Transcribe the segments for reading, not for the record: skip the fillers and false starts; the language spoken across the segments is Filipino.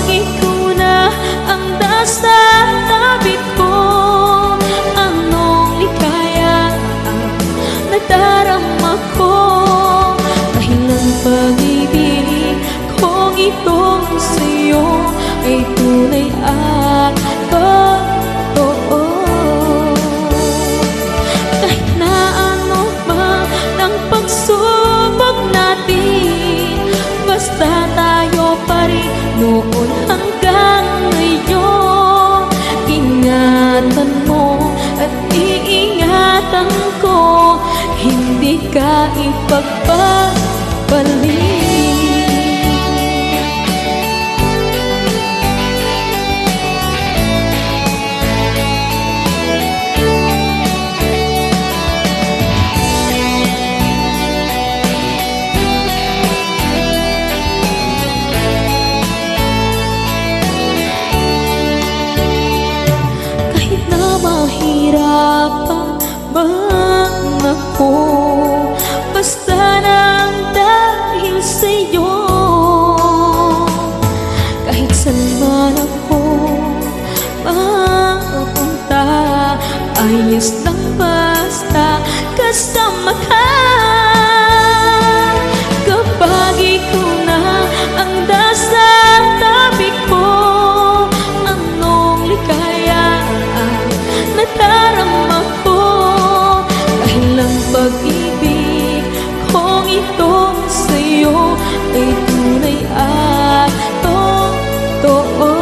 ikaw na ang nasa tabi ko, anong likaya ang nadarama ko. Dahil ang pag-ibig kong itong sa'yo ay tunay at totoo. Kahit na ano pa ng pagsubok natin, basta tayo pa rin noon hanggang ngayon. Ingatan mo at iingatan ko, hindi ka ipagpapalik. Mahirapan man ako, basta nang dahil sa'yo. Kahit saan man ako mapunta, ayos lang basta kasama ka. Kapag ikaw na ang nasa tabi ko, anong likaya nadarama ko. Dahil ang pag-ibig kong itong sa'yo ay tunay at totoo.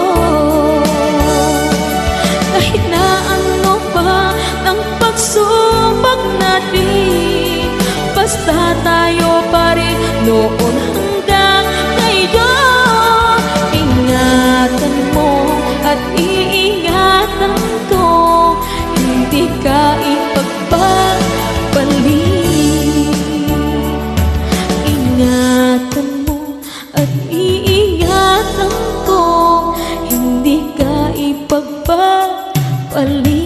Kahit na ano pa ng pagsubok natin, basta tayo pa rin noon hanggang ngayon. Ingatan mo at iingatan ko, hindi ka ipagpapalik. Ingatan mo at iingatan ko, hindi ka ipagpapalik.